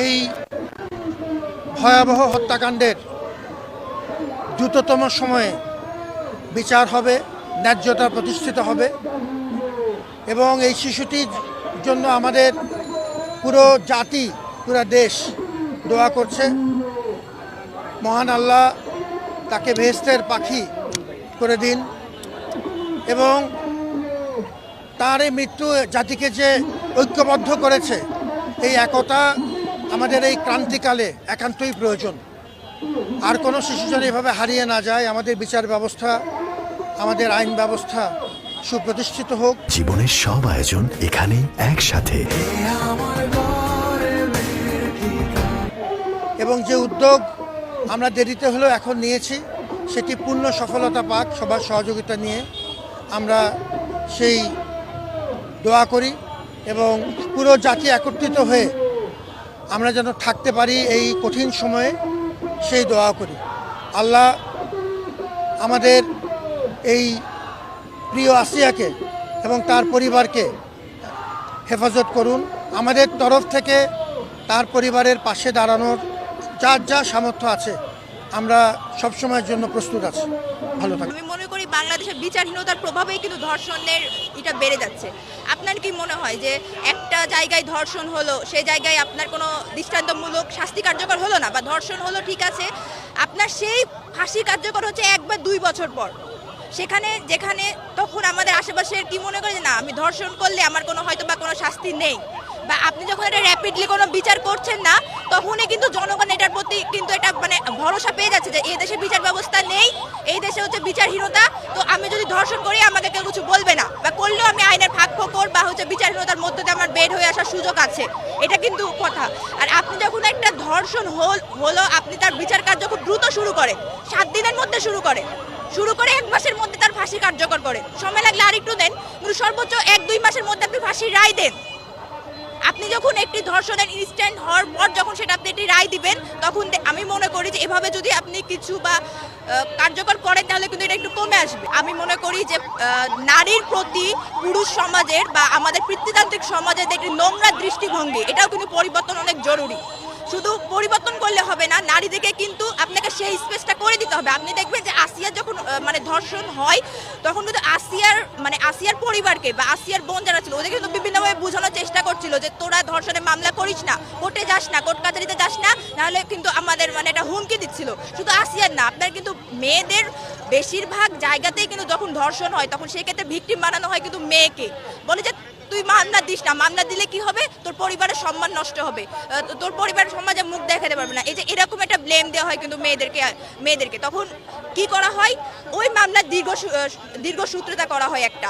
এই ভয়াবহ হত্যাকাণ্ডের দ্রুততম সময়ে বিচার হবে, ন্যায্যতা প্রতিষ্ঠিত হবে এবং এই শিশুটির জন্য আমাদের পুরো জাতি, পুরো দেশ দোয়া করছে। মহান আল্লাহ তাকে বেহেশতের পাখি করে দিন এবং তার এই মৃত্যু জাতিকে যে ঐক্যবদ্ধ করেছে, এই একতা আমাদের এই ক্রান্তিকালে একান্তই প্রয়োজন। আর কোনো শিশু যেন এভাবে হারিয়ে না যায়। আমাদের বিচার ব্যবস্থা, আমাদের আইন ব্যবস্থা সুপ্রতিষ্ঠিত হোক। জীবনের সব আয়োজন এখানে একসাথে, এবং যে উদ্যোগ আমরা দেরিতে হলেও এখন নিয়েছি সেটি পূর্ণ সফলতা পাক। সবার সহযোগিতা নিয়ে আমরা সেই দোয়া করি এবং পুরো জাতি একত্রিত হয়ে আমরা যেন থাকতে পারি এই কঠিন সময়ে, সেই দোয়া করি। আল্লাহ আমাদের এই প্রিয় আসিয়াকে এবং তার পরিবারকে হেফাজত করুন। আমাদের তরফ থেকে তার পরিবারের পাশে দাঁড়ানোর যার যা সামর্থ্য আছে আমরা সবসময়ের জন্য প্রস্তুত আছি। ভালো থাকুন। আমি মনে করি বাংলাদেশের বিচারহীনতার প্রভাবেই কিন্তু ধর্ষণের এটা বেড়ে যাচ্ছে। আপনার কি মনে হয় যে একটা জায়গায় ধর্ষণ হলো, সেই জায়গায় আপনার কোনো দৃষ্টান্তমূলক শাস্তি কার্যকর হলো না, বা ধর্ষণ হলো ঠিক আছে, আপনার সেই ফাঁসি কার্যকর হচ্ছে 1 বা 2 বছর পর, যেখানে তখন আমাদের আশেপাশের কি মনে করে যে না, আমি ধর্ষণ করলে আমার কোনো হয়তো বা কোনো শাস্তি নেই, বা আপনি যখন এটা র্যাপিডলি কোনো বিচার করছেন না, তখনই কিন্তু জনগণ এটার প্রতি কিন্তু এটা মানে ভরসা পেয়ে যাচ্ছে যে এই দেশে বিচার ব্যবস্থা নেই, এই দেশে হচ্ছে বিচারহীনতা, তো আমি যদি ধর্ষণ করি আমাকে কেউ কিছু বলবে না, বা করলেও আমি আইনের ফাঁকফোকর বা হচ্ছে বিচারহীনতার মধ্যে দিয়ে আমার বের হয়ে আসার সুযোগ আছে। এটা কিন্তু কথা। আর আপনি যখন একটা ধর্ষণ হলো, আপনি তার বিচার কার্য খুব দ্রুত শুরু করেন, 7 দিনের মধ্যে শুরু করে 1 মাসের মধ্যে তার ফাঁসি কার্যকর করে, সময় লাগলে আরেকটু দেন, কিন্তু সর্বোচ্চ 1-2 মাসের মধ্যে আপনি ফাঁসির রায় দেন। আপনি যখন একটি ধর্ষণের ইনস্ট্যান্ট হওয়ার পর যখন সেটা আপনি একটি রায় দিবেন, তখন আমি মনে করি যে এভাবে যদি আপনি কিছু বা কার্যকর করেন তাহলে কিন্তু এটা একটু কমে আসবে। আমি মনে করি যে নারীর প্রতি পুরুষ সমাজের বা আমাদের পিতৃতান্ত্রিক সমাজের একটি নোংরা দৃষ্টিভঙ্গি, এটাও কিন্তু পরিবর্তন অনেক জরুরি। শুধু পরিবর্তন করলে হবে না, নারীদেরকে কিন্তু আপনাকে সেই স্পেসটা করে দিতে হবে। আপনি দেখবেন যে আসিয়ার যখন মানে ধর্ষণ হয়, তখন কিন্তু আসিয়ার পরিবারকে বা আসিয়ার বোন যারা ছিল ওদের কিন্তু বিভিন্নভাবে বোঝানোর চেষ্টা করছিল যে তোরা ধর্ষণের মামলা করিস না, কোর্টে যাস না, কোর্ট কাছারিতে যাস না, নাহলে কিন্তু আমাদের মানে এটা হুমকি দিচ্ছিল। শুধু আসিয়ার না, আপনার কিন্তু মেয়েদের বেশিরভাগ জায়গাতেই কিন্তু যখন ধর্ষণ হয় তখন সেক্ষেত্রে ভিকটিম বানানো হয় কিন্তু মেয়েকে, বলে যে তুই মামলা দিস না, মামলা দিলে কি হবে, তোর পরিবারের সম্মান নষ্ট হবে, তোর পরিবারের সমাজে মুখ দেখাতে পারবে না, এই যে এরকম একটা ব্লেম দেওয়া হয় কিন্তু মেয়েদেরকে তখন কি করা হয়, ওই মামলার দীর্ঘসূত্রতা করা হয় একটা।